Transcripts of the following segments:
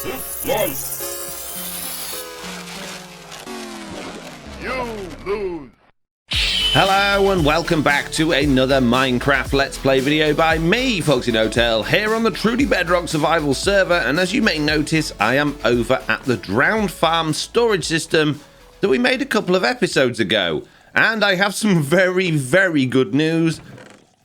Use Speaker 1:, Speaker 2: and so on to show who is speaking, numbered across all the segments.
Speaker 1: You lose.
Speaker 2: Hello and welcome back to another Minecraft Let's Play video by me, FoxyNoTail, here on the truly Bedrock survival server, and as you may notice, I am over at the Drowned Farm storage system that we made a couple of episodes ago, and I have some very, very good news.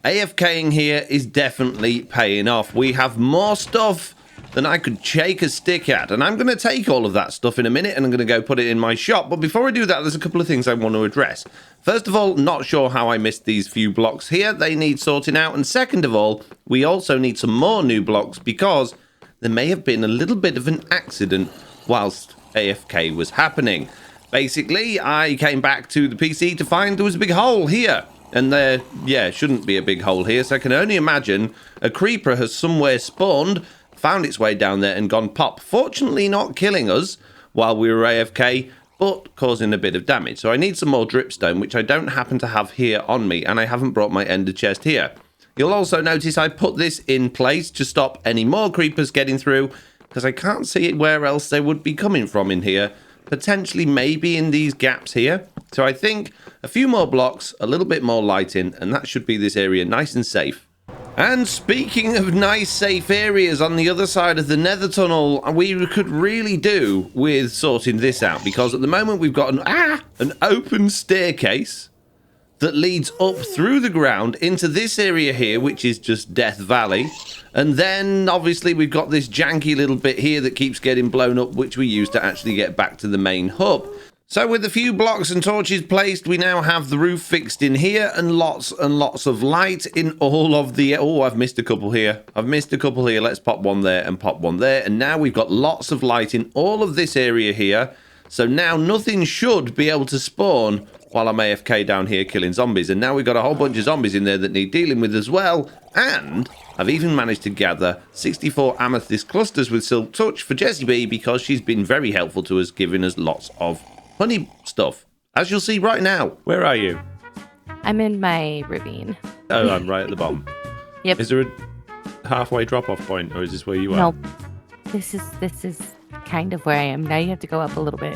Speaker 2: AFKing here is definitely paying off. We have more stuff than I could shake a stick at, and I'm going to take all of that stuff in a minute and I'm going to go put it in my shop. But before I do that, there's a couple of things I want to address. First of all, not sure how I missed these few blocks here. They need sorting out. And second of all, we also need some more new blocks because there may have been a little bit of an accident whilst AFK was happening. Basically, I came back to the PC to find there was a big hole here. And there, shouldn't be a big hole here. So I can only imagine a creeper has somewhere spawned, found its way down there and gone pop. Fortunately not killing us while we were AFK, but causing a bit of damage. So I need some more dripstone, which I don't happen to have here on me, and I haven't brought my ender chest here. You'll also notice I put this in place to stop any more creepers getting through, because I can't see where else they would be coming from in here. Potentially maybe in these gaps here. So I think a few more blocks, a little bit more lighting, and that should be this area nice and safe. And speaking of nice safe areas on the other side of the Nether tunnel, we could really do with sorting this out, because at the moment we've got an open staircase that leads up through the ground into this area here, which is just Death Valley. And then obviously we've got this janky little bit here that keeps getting blown up, which we use to actually get back to the main hub. So with a few blocks and torches placed, we now have the roof fixed in here and lots of light in all of the... Oh, I've missed a couple here. Let's pop one there and pop one there. And now we've got lots of light in all of this area here. So now nothing should be able to spawn while I'm AFK down here killing zombies. And now we've got a whole bunch of zombies in there that need dealing with as well. And I've even managed to gather 64 amethyst clusters with Silk Touch for Jessie B, because she's been very helpful to us, giving us lots of honey stuff, as you'll see right now. Where are you?
Speaker 3: I'm in my ravine.
Speaker 2: Oh, I'm right at the bottom.
Speaker 3: Yep.
Speaker 2: Is there a halfway drop-off point, or is this where you are?
Speaker 3: Nope. This is kind of where I am. Now you have to go up a little bit.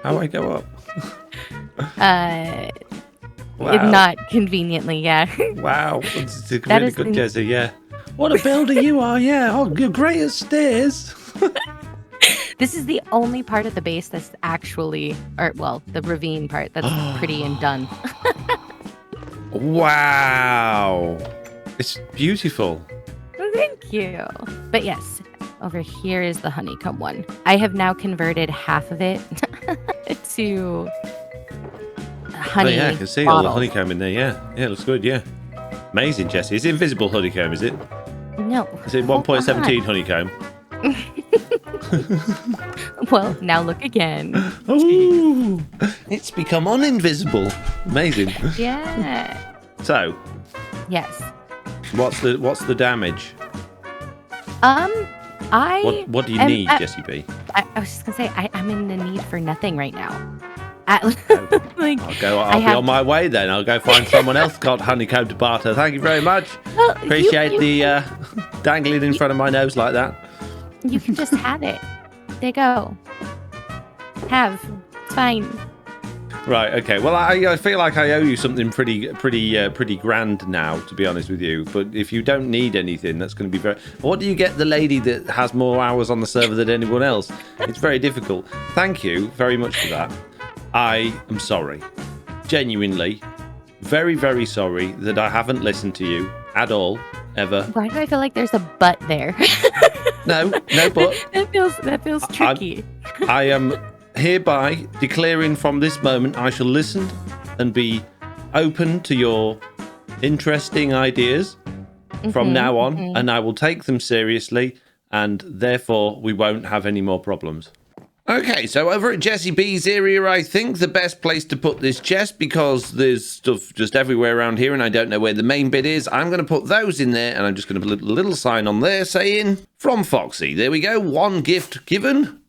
Speaker 2: How do I go up?
Speaker 3: Wow. Not conveniently, yeah.
Speaker 2: Wow. It's really good, Jessie, yeah. What a builder you are, yeah. Oh, you're great at stairs.
Speaker 3: This is the only part of the base that's actually, the ravine part that's pretty and done.
Speaker 2: Wow. It's beautiful.
Speaker 3: Thank you. But yes, over here is the honeycomb one. I have now converted half of it to honey.
Speaker 2: Oh, yeah, I can see all the honeycomb in there, yeah. Yeah, it looks good, yeah. Amazing, Jessie. Is it invisible honeycomb, is it?
Speaker 3: No.
Speaker 2: Is it 1.17 honeycomb?
Speaker 3: Well, now look again.
Speaker 2: Ooh, it's become uninvisible. Amazing.
Speaker 3: Yeah.
Speaker 2: So.
Speaker 3: Yes.
Speaker 2: What's the damage? What do you need, Jessie B?
Speaker 3: I was just gonna say I'm in the need for nothing right now.
Speaker 2: I'll be on my way then. I'll go find someone else got honeycomb to barter. Thank you very much. Well, appreciate the dangling in front of my nose like that.
Speaker 3: You can just have it. There you go. Have. It's fine.
Speaker 2: Right, okay. Well, I feel like I owe you something pretty grand now, to be honest with you. But if you don't need anything, that's going to be very... What do you get the lady that has more hours on the server than anyone else? It's very difficult. Thank you very much for that. I am sorry. Genuinely. Very, very sorry that I haven't listened to you at all, ever.
Speaker 3: Why do I feel like there's a but there?
Speaker 2: No, but...
Speaker 3: That feels tricky.
Speaker 2: I am hereby declaring from this moment I shall listen and be open to your interesting ideas from now on, and I will take them seriously, and therefore we won't have any more problems. Okay, so over at Jessie B's area, I think the best place to put this chest, because there's stuff just everywhere around here and I don't know where the main bit is, I'm going to put those in there, and I'm just going to put a little sign on there saying, from Foxy. There we go, one gift given.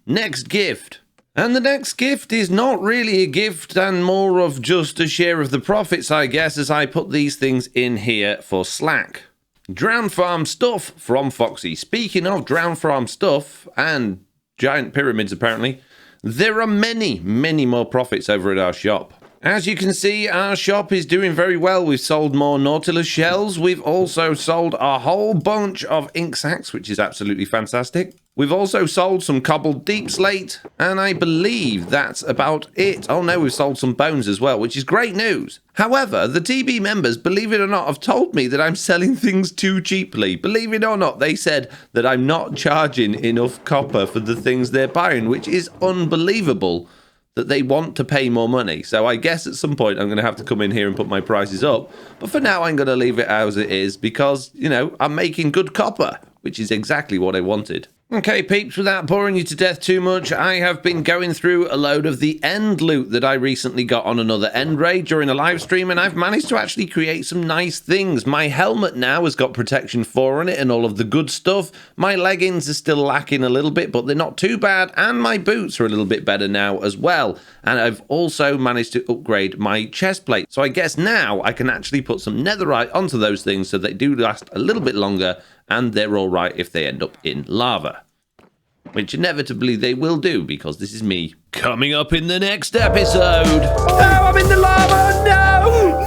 Speaker 2: Next gift. And the next gift is not really a gift and more of just a share of the profits, I guess, as I put these things in here for Slack. Drown Farm stuff from Foxy. Speaking of Drown Farm stuff and giant pyramids, apparently, there are many, many more profits over at our shop. As you can see, our shop is doing very well. We've sold more Nautilus shells. We've also sold a whole bunch of ink sacks, which is absolutely fantastic. We've also sold some cobbled deep slate, and I believe that's about it. Oh no, we've sold some bones as well, which is great news. However, the TB members, believe it or not, have told me that I'm selling things too cheaply. Believe it or not, they said that I'm not charging enough copper for the things they're buying, which is unbelievable. That they want to pay more money. So I guess at some point I'm going to have to come in here and put my prices up. But for now, I'm going to leave it as it is because, you know, I'm making good copper, which is exactly what I wanted. Okay, peeps, without boring you to death too much, I have been going through a load of the end loot that I recently got on another end raid during a live stream, and I've managed to actually create some nice things. My helmet now has got protection 4 on it and all of the good stuff. My leggings are still lacking a little bit, but they're not too bad, and my boots are a little bit better now as well. And I've also managed to upgrade my chest plate. So I guess now I can actually put some netherite onto those things so they do last a little bit longer, and they're all right if they end up in lava. Which inevitably they will do, because this is me. Coming up in the next episode. No, I'm in the lava! No!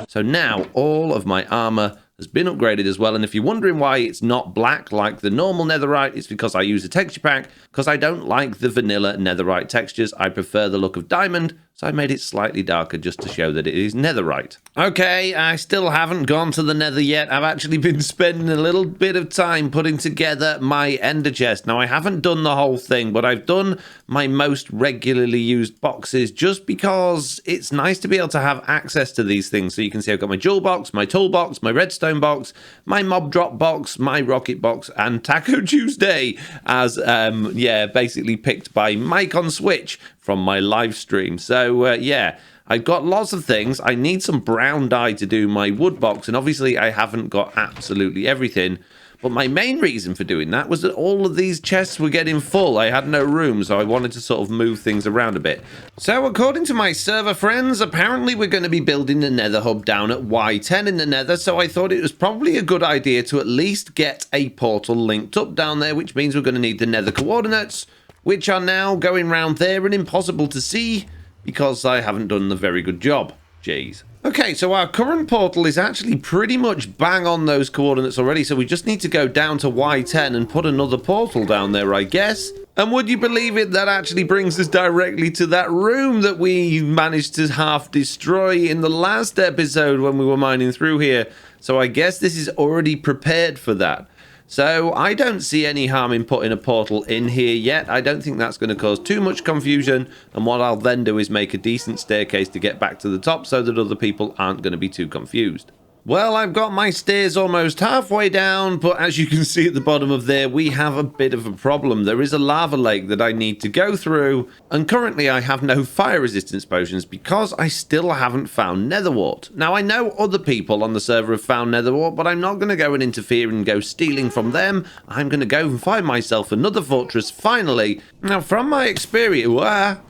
Speaker 2: So now all of my armor has been upgraded as well, and if you're wondering why it's not black like the normal netherite, it's because I use a texture pack, because I don't like the vanilla netherite textures. I prefer the look of diamond, so I made it slightly darker just to show that it is netherite. Okay, I still haven't gone to the nether yet. I've actually been spending a little bit of time putting together my ender chest. Now, I haven't done the whole thing, but I've done my most regularly used boxes just because it's nice to be able to have access to these things. So you can see I've got my jewel box, my tool box, my redstone box, my mob drop box, my rocket box, and Taco Tuesday as, basically picked by Mike on Switch from my live stream. So, yeah, I've got lots of things. I need some brown dye to do my wood box, and obviously I haven't got absolutely everything. But my main reason for doing that was that all of these chests were getting full. I had no room, so I wanted to sort of move things around a bit. So according to my server friends, apparently we're going to be building the nether hub down at Y10 in the nether, so I thought it was probably a good idea to at least get a portal linked up down there, which means we're going to need the nether coordinates, which are now going round there and impossible to see because I haven't done a very good job. Jeez. Okay, so our current portal is actually pretty much bang on those coordinates already, so we just need to go down to Y10 and put another portal down there, I guess. And would you believe it, that actually brings us directly to that room that we managed to half destroy in the last episode when we were mining through here. So I guess this is already prepared for that. So I don't see any harm in putting a portal in here yet. I don't think that's going to cause too much confusion. And what I'll then do is make a decent staircase to get back to the top so that other people aren't going to be too confused. Well, I've got my stairs almost halfway down, but as you can see at the bottom of there, we have a bit of a problem. There is a lava lake that I need to go through, and currently I have no fire resistance potions because I still haven't found nether wart. Now, I know other people on the server have found nether wart, but I'm not going to go and interfere and go stealing from them. I'm going to go and find myself another fortress finally. Now, from my experience,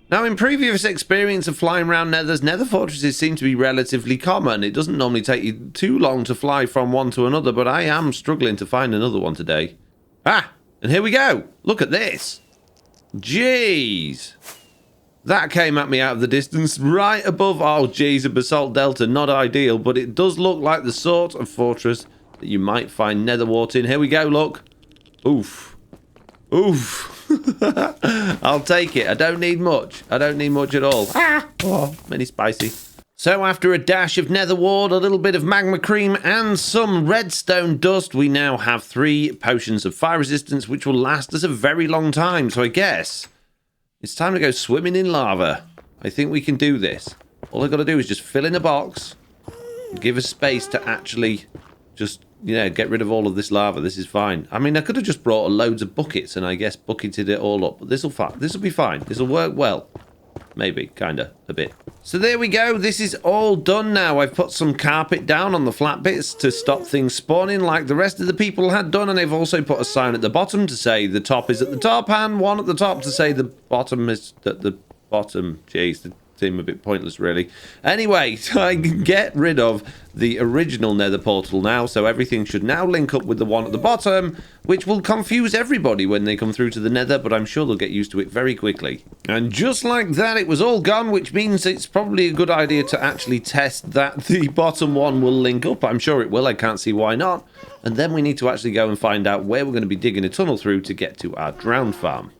Speaker 2: Now, in previous experience of flying around nether fortresses seem to be relatively common. It doesn't normally take you too long to fly from one to another, but I am struggling to find another one today. Ah, and here we go. Look at this. Jeez. That came at me out of the distance, right above, oh jeez, a basalt delta. Not ideal, but it does look like the sort of fortress that you might find nether wart in. Here we go, look. Oof. Oof. I'll take it. I don't need much. I don't need much at all. Oh, many spicy. So after a dash of nether wart, a little bit of magma cream, and some redstone dust, we now have 3 potions of fire resistance, which will last us a very long time. So I guess it's time to go swimming in lava. I think we can do this. All I've got to do is just fill in a box, give us space to actually just, get rid of all of this lava. This is fine. I mean, I could have just brought loads of buckets and I guess bucketed it all up. But this will be fine. This will work well. Maybe, kinda, a bit. So there we go. This is all done now. I've put some carpet down on the flat bits to stop things spawning like the rest of the people had done. And they've also put a sign at the bottom to say the top is at the top and one at the top to say the bottom is at the bottom. Jeez, seem a bit pointless, really. Anyway, I can get rid of the original Nether portal now, so everything should now link up with the one at the bottom, which will confuse everybody when they come through to the Nether, but I'm sure they'll get used to it very quickly. And just like that, it was all gone, which means it's probably a good idea to actually test that the bottom one will link up. I'm sure it will, I can't see why not. And then we need to actually go and find out where we're going to be digging a tunnel through to get to our drowned farm.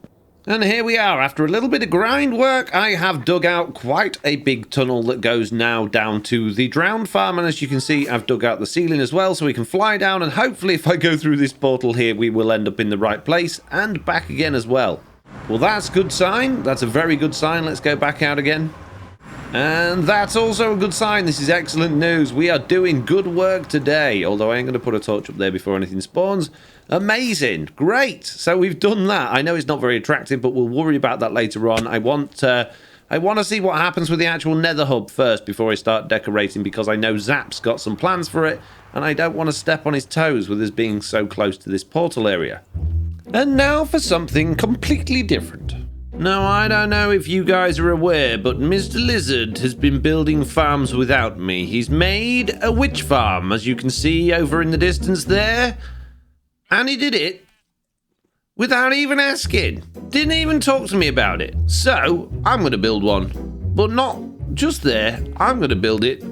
Speaker 2: And here we are. After a little bit of grind work, I have dug out quite a big tunnel that goes now down to the drowned farm. And as you can see, I've dug out the ceiling as well, so we can fly down. And hopefully, if I go through this portal here, we will end up in the right place and back again as well. Well, that's a good sign. That's a very good sign. Let's go back out again. And that's also a good sign. This is excellent news. We are doing good work today. Although I ain't going to put a torch up there before anything spawns. Amazing. Great. So we've done that. I know it's not very attractive, but we'll worry about that later on. I want to see what happens with the actual Nether hub first before I start decorating, because I know Zap's got some plans for it, and I don't want to step on his toes with us being so close to this portal area. And now for something completely different. Now, I don't know if you guys are aware, but Mr. Lizard has been building farms without me. He's made a witch farm, as you can see over in the distance there. And he did it without even asking. Didn't even talk to me about it. So, I'm going to build one. But not just there. I'm going to build it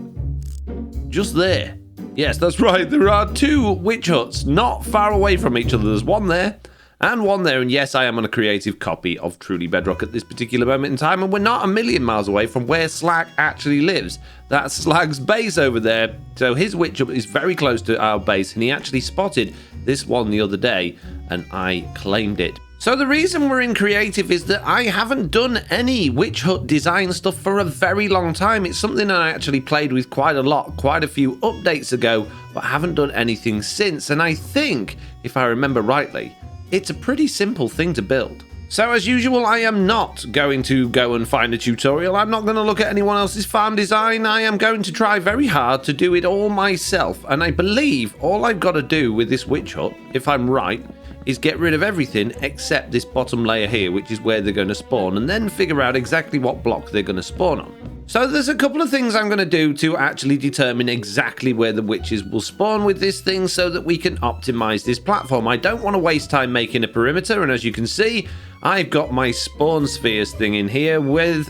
Speaker 2: just there. Yes, that's right. There are two witch huts not far away from each other. There's one there and one there. And yes, I am on a creative copy of Truly Bedrock at this particular moment in time. And we're not a million miles away from where Slag actually lives. That's Slag's base over there. So his witch hut is very close to our base. And he actually spotted this one the other day, and I claimed it. So the reason we're in creative is that I haven't done any witch hut design stuff for a very long time. It's something I actually played with quite a lot, quite a few updates ago, but haven't done anything since. And I think, if I remember rightly, it's a pretty simple thing to build. So as usual, I am not going to go and find a tutorial. I'm not going to look at anyone else's farm design. I am going to try very hard to do it all myself. And I believe all I've got to do with this witch hut, if I'm right, is get rid of everything except this bottom layer here, which is where they're going to spawn, and then figure out exactly what block they're going to spawn on. So there's a couple of things I'm going to do to actually determine exactly where the witches will spawn with this thing so that we can optimize this platform. I don't want to waste time making a perimeter, and as you can see, I've got my spawn spheres thing in here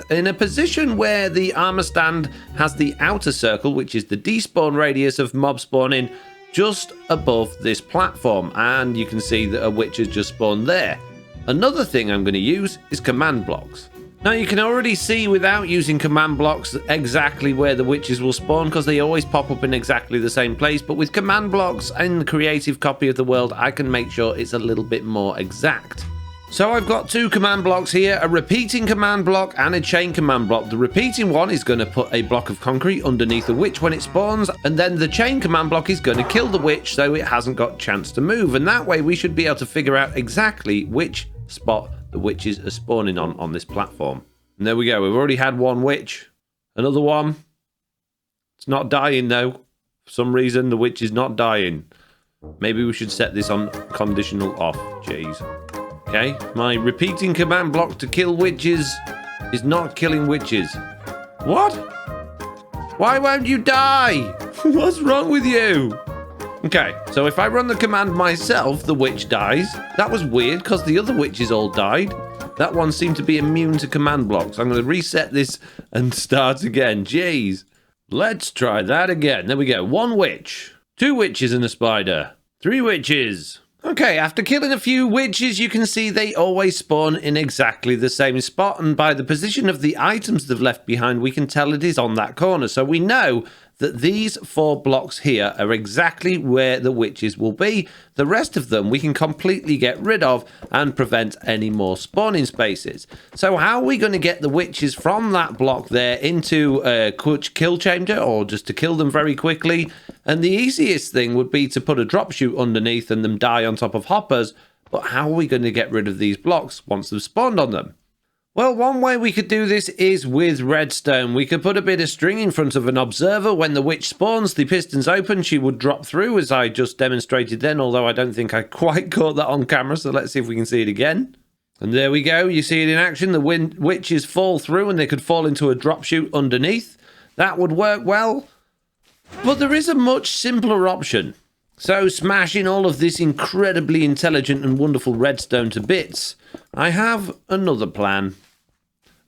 Speaker 2: in a position where the armor stand has the outer circle, which is the despawn radius of mob spawning, just above this platform, and you can see that a witch has just spawned there. Another thing I'm going to use is command blocks. Now you can already see without using command blocks exactly where the witches will spawn, because they always pop up in exactly the same place, but with command blocks and the creative copy of the world, I can make sure it's a little bit more exact. So I've got two command blocks here, a repeating command block and a chain command block. The repeating one is going to put a block of concrete underneath the witch when it spawns, and then the chain command block is going to kill the witch so it hasn't got a chance to move, and that way we should be able to figure out exactly which spot the witches are spawning on this platform. And there we go, we've already had one witch. Another one. It's not dying though. For some reason the witch is not dying. Maybe we should set this on conditional off. Jeez. Okay, my repeating command block to kill witches is not killing witches. What? Why won't you die? What's wrong with you? Okay, so if I run the command myself, the witch dies. That was weird, because the other witches all died. That one seemed to be immune to command blocks. I'm going to reset this and start again. Jeez. Let's try that again. There we go. One witch. Two witches and a spider. Three witches. Okay, after killing a few witches, you can see they always spawn in exactly the same spot, and by the position of the items they've left behind, we can tell it is on that corner. So we know that these 4 blocks here are exactly where the witches will be. The rest of them we can completely get rid of and prevent any more spawning spaces. So how are we going to get the witches from that block there into a quick kill chamber, or just to kill them very quickly? And the easiest thing would be to put a drop chute underneath and them die on top of hoppers. But how are we going to get rid of these blocks once they've spawned on them? Well, one way we could do this is with redstone. We could put a bit of string in front of an observer. When the witch spawns, the pistons open, she would drop through, as I just demonstrated then, although I don't think I quite caught that on camera, so let's see if we can see it again. And there we go. You see it in action. The witches fall through and they could fall into a drop chute underneath. That would work well. But there is a much simpler option. So smashing all of this incredibly intelligent and wonderful redstone to bits, I have another plan.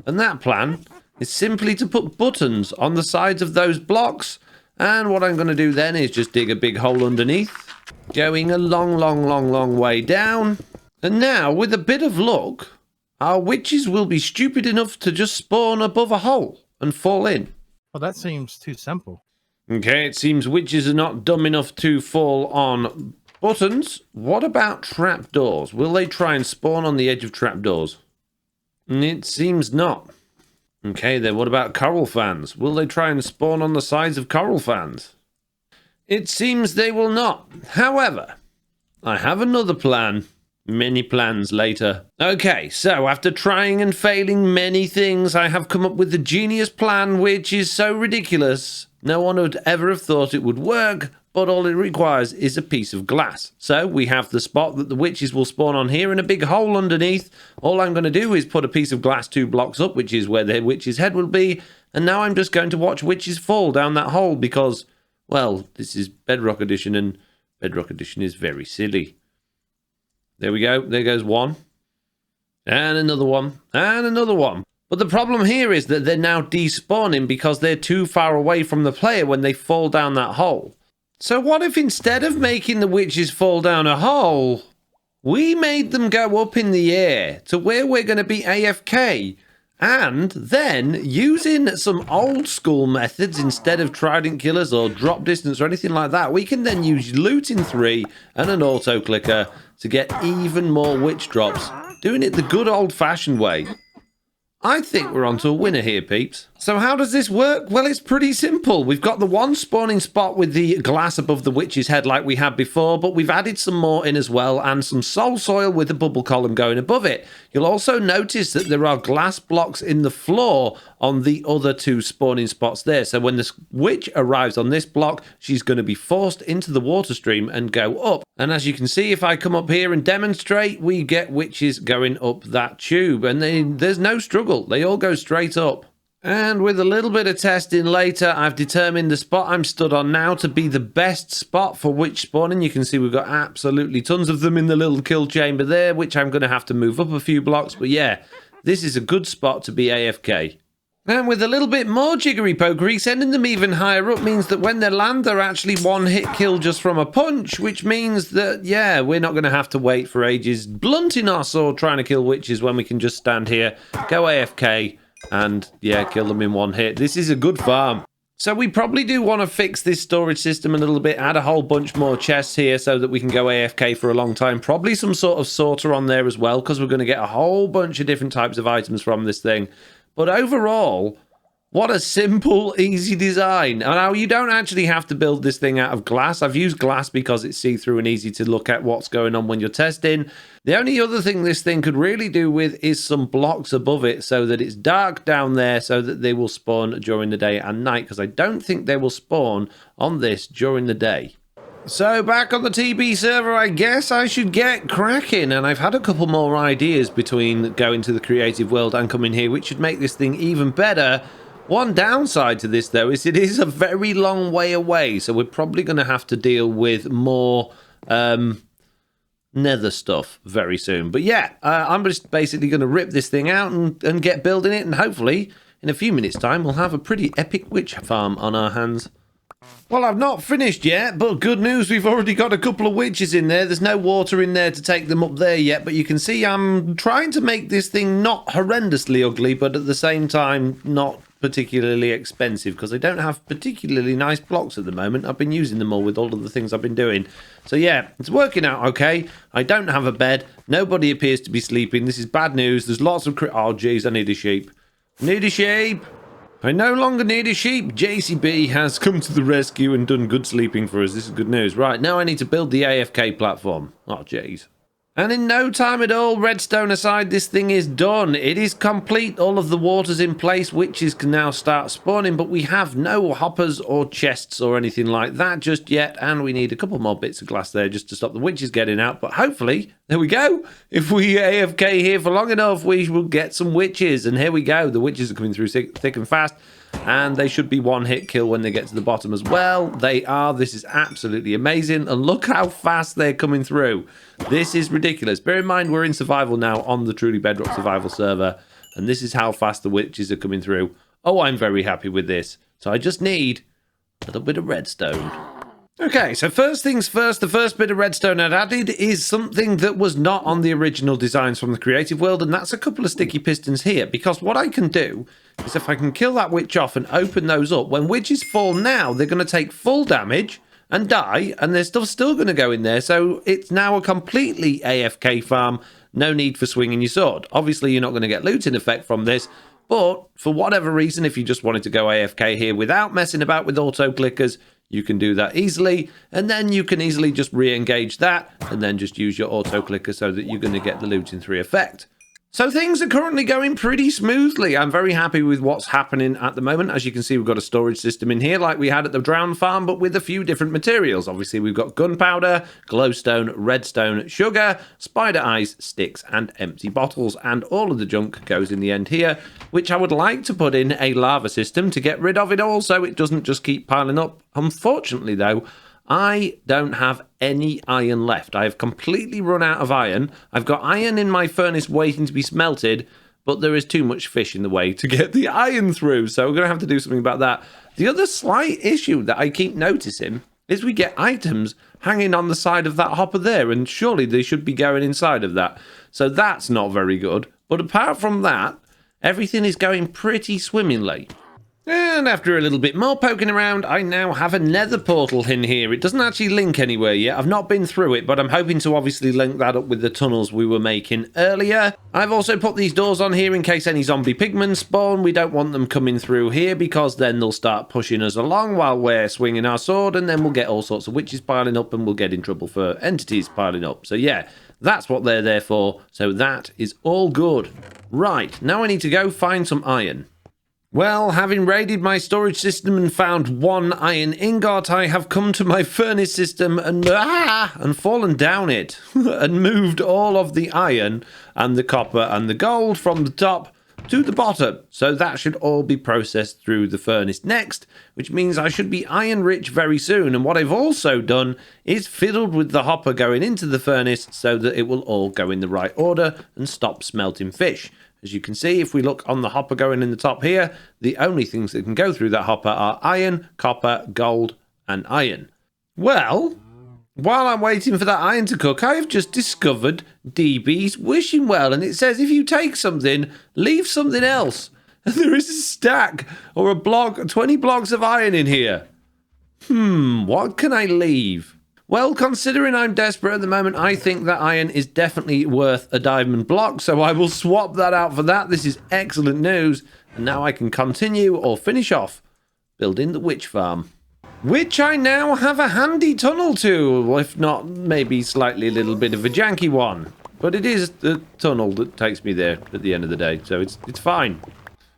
Speaker 2: And that plan is simply to put buttons on the sides of those blocks. And what I'm going to do then is just dig a big hole underneath, going a long way down. And now, with a bit of luck, our witches will be stupid enough to just spawn above a hole and fall in.
Speaker 1: Well, that seems too simple.
Speaker 2: Okay, it seems witches are not dumb enough to fall on buttons. What about trapdoors? Will they try and spawn on the edge of trapdoors? It seems not. Okay, then what about coral fans? Will they try and spawn on the sides of coral fans? It seems they will not. However, I have another plan. Many plans later. Okay, so after trying and failing many things, I have come up with the genius plan, which is so ridiculous, no one would ever have thought it would work, but all it requires is a piece of glass. So we have the spot that the witches will spawn on here and a big hole underneath. All I'm going to do is put a piece of glass 2 blocks up, which is where the witch's head will be, and now I'm just going to watch witches fall down that hole because, well, this is Bedrock Edition, and Bedrock Edition is very silly. There we go. There goes one. And another one. And another one. But the problem here is that they're now despawning because they're too far away from the player when they fall down that hole. So what if instead of making the witches fall down a hole, we made them go up in the air to where we're going to be AFK? And then, using some old school methods instead of trident killers or drop distance or anything like that, we can then use looting 3 and an auto clicker to get even more witch drops, doing it the good old-fashioned way. I think we're onto a winner here, peeps. So how does this work? Well, it's pretty simple. We've got the one spawning spot with the glass above the witch's head like we had before, but we've added some more in as well and some soul soil with a bubble column going above it. You'll also notice that there are glass blocks in the floor on the other 2 spawning spots there. So when the witch arrives on this block, she's going to be forced into the water stream and go up. And as you can see, if I come up here and demonstrate, we get witches going up that tube. And there's no struggle. They all go straight up. And with a little bit of testing later, I've determined the spot I'm stood on now to be the best spot for witch spawning. You can see we've got absolutely tons of them in the little kill chamber there, which I'm going to have to move up a few blocks. But yeah, this is a good spot to be AFK. And with a little bit more jiggery-pokery, sending them even higher up means that when they land, they're actually one-hit kill just from a punch, which means that, yeah, we're not going to have to wait for ages blunting our sword trying to kill witches when we can just stand here, go AFK, and, yeah, kill them in one hit. This is a good farm. So we probably do want to fix this storage system a little bit, add a whole bunch more chests here so that we can go AFK for a long time. Probably some sort of sorter on there as well, because we're going to get a whole bunch of different types of items from this thing. But overall, what a simple, easy design. Now, you don't actually have to build this thing out of glass. I've used glass because it's see-through and easy to look at what's going on when you're testing. The only other thing this thing could really do with is some blocks above it so that it's dark down there so that they will spawn during the day and night, because I don't think they will spawn on this during the day. So back on the TB server, I guess I should get cracking, and I've had a couple more ideas between going to the creative world and coming here, which should make this thing even better. One downside to this, though, is it is a very long way away, so we're probably going to have to deal with more Nether stuff very soon. But yeah, I'm just basically going to rip this thing out and get building it, and hopefully in a few minutes' time we'll have a pretty epic witch farm on our hands. Well, I've not finished yet, but good news, we've already got a couple of witches in there. There's no water in there to take them up there yet, but you can see I'm trying to make this thing not horrendously ugly, but at the same time not particularly expensive, because I don't have particularly nice blocks at the moment. I've been using them all with all of the things I've been doing. So yeah, it's working out okay. I don't have a bed. Nobody appears to be sleeping. This is bad news. There's lots of... Oh, jeez, I need a sheep. Need a sheep. I no longer need a sheep. Jessie B has come to the rescue and done good sleeping for us. This is good news. Right, now I need to build the AFK platform. Oh, jeez. And in no time at all, redstone aside, this thing is done. It is complete. All of the water's in place. Witches can now start spawning, but we have no hoppers or chests or anything like that just yet. And we need a couple more bits of glass there just to stop the witches getting out. But hopefully, there we go. If we AFK here for long enough, we will get some witches. And here we go. The witches are coming through thick and fast. And they should be one-hit kill when they get to the bottom as well. They are. This is absolutely amazing. And look how fast they're coming through. This is ridiculous. Bear in mind, we're in survival now on the Truly Bedrock survival server. And this is how fast the witches are coming through. Oh, I'm very happy with this. So I just need a little bit of redstone. Okay, so first things first, the first bit of redstone I'd added is something that was not on the original designs from the creative world, and that's a couple of sticky pistons here, because what I can do is if I can kill that witch off and open those up, when witches fall now, they're going to take full damage and die, and they're still going to go in there, so it's now a completely AFK farm, no need for swinging your sword. Obviously, you're not going to get looting effect from this, but for whatever reason, if you just wanted to go AFK here without messing about with auto clickers, you can do that easily, and then you can easily just re-engage that, and then just use your auto clicker so that you're going to get the looting 3 effect. So things are currently going pretty smoothly. I'm very happy with what's happening at the moment. As you can see, we've got a storage system in here like we had at the Drown Farm, but with a few different materials. Obviously, we've got gunpowder, glowstone, redstone, sugar, spider eyes, sticks, and empty bottles. And all of the junk goes in the end here, which I would like to put in a lava system to get rid of it all so it doesn't just keep piling up. Unfortunately, though, I don't have any iron left. I have completely run out of iron. I've got iron in my furnace waiting to be smelted, but there is too much fish in the way to get the iron through, so we're going to have to do something about that. The other slight issue that I keep noticing is we get items hanging on the side of that hopper there, and surely they should be going inside of that. So that's not very good. But apart from that, everything is going pretty swimmingly. And after a little bit more poking around, I now have a nether portal in here. It doesn't actually link anywhere yet. I've not been through it, but I'm hoping to obviously link that up with the tunnels we were making earlier. I've also put these doors on here in case any zombie pigmen spawn. We don't want them coming through here because then they'll start pushing us along while we're swinging our sword, and then we'll get all sorts of witches piling up and we'll get in trouble for entities piling up. So yeah, that's what they're there for. So that is all good. Right, now I need to go find some iron. Well, having raided my storage system and found 1 iron ingot, I have come to my furnace system and fallen down it and moved all of the iron and the copper and the gold from the top to the bottom. So that should all be processed through the furnace next, which means I should be iron rich very soon. And what I've also done is fiddled with the hopper going into the furnace so that it will all go in the right order and stop smelting fish. As you can see, if we look on the hopper going in the top here, the only things that can go through that hopper are iron, copper, gold, and iron. Well, while I'm waiting for that iron to cook, I have just discovered DB's wishing well, and it says if you take something, leave something else. And there is a stack or a block, 20 blocks of iron in here. What can I leave? Well, considering I'm desperate at the moment, I think that iron is definitely worth a diamond block, so I will swap that out for that. This is excellent news, and now I can continue or finish off building the witch farm, which I now have a handy tunnel to, if not maybe slightly a little bit of a janky one, but it is the tunnel that takes me there at the end of the day, so it's fine.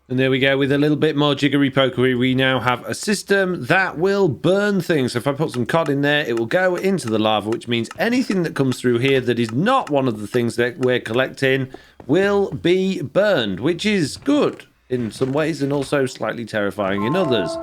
Speaker 2: And there we go, with a little bit more jiggery-pokery, we now have a system that will burn things. So if I put some cod in there, it will go into the lava, which means anything that comes through here that is not one of the things that we're collecting will be burned, which is good in some ways and also slightly terrifying in others.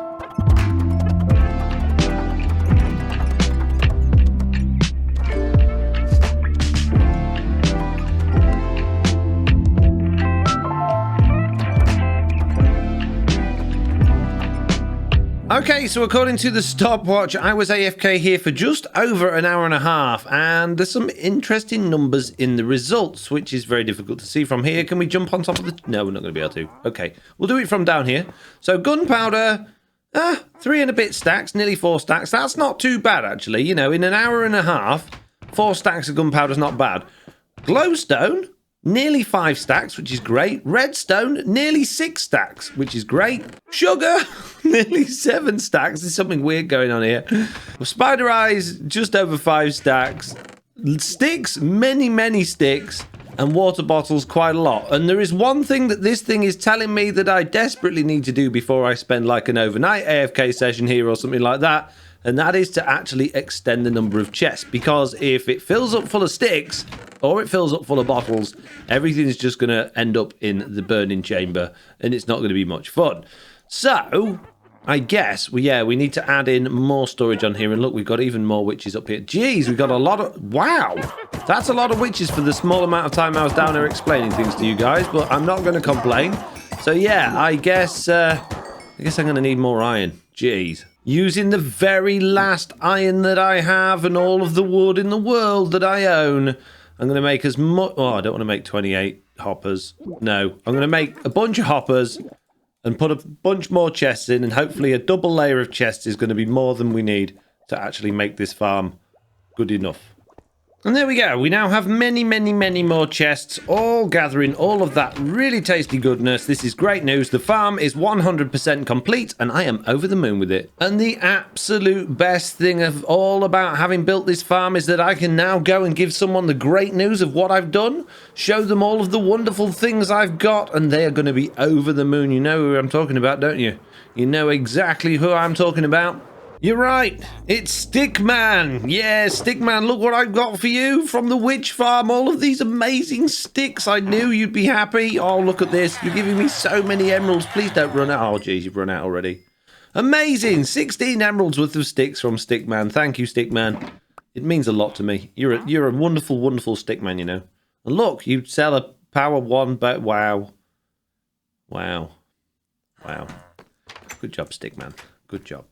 Speaker 2: Okay, so according to the stopwatch, I was AFK here for just over an hour and a half, and there's some interesting numbers in the results, which is very difficult to see from here. Can we jump on top of the... No, we're not going to be able to. Okay, we'll do it from down here. So gunpowder, 3 and a bit stacks, nearly 4 stacks. That's not too bad, actually. You know, in an hour and a half, 4 stacks of gunpowder's not bad. Glowstone, nearly 5 stacks, which is great. Redstone, nearly 6 stacks, which is great. Sugar, nearly 7 stacks. There's something weird going on here. Spider eyes, just over 5 stacks. Sticks, many sticks, and water bottles quite a lot. And there is one thing that this thing is telling me that I desperately need to do before I spend like an overnight AFK session here or something like that. And that is to actually extend the number of chests. Because if it fills up full of sticks, or it fills up full of bottles, everything is just going to end up in the burning chamber. And it's not going to be much fun. So, I guess, we need to add in more storage on here. And look, we've got even more witches up here. Jeez, we've got a lot of... Wow! That's a lot of witches for the small amount of time I was down there explaining things to you guys. But I'm not going to complain. So, yeah, I guess I'm going to need more iron. Jeez. Using the very last iron that I have and all of the wood in the world that I own, I'm going to make as much... Oh, I don't want to make 28 hoppers. No, I'm going to make a bunch of hoppers and put a bunch more chests in, and hopefully a double layer of chests is going to be more than we need to actually make this farm good enough. And there we go. We now have many more chests, all gathering all of that really tasty goodness. This is great news. The farm is 100% complete, and I am over the moon with it. And the absolute best thing of all about having built this farm is that I can now go and give someone the great news of what I've done, show them all of the wonderful things I've got, and they are going to be over the moon. You know who I'm talking about, don't you? You know exactly who I'm talking about. You're right, it's Stickman. Yeah, Stickman, look what I've got for you from the witch farm. All of these amazing sticks. I knew you'd be happy. Oh, look at this. You're giving me so many emeralds. Please don't run out. Oh, geez, you've run out already. Amazing. 16 emeralds worth of sticks from Stickman. Thank you, Stickman. It means a lot to me. You're a wonderful Stickman, you know. And look, you sell a power 1, but wow. Wow. Good job, Stickman. Good job.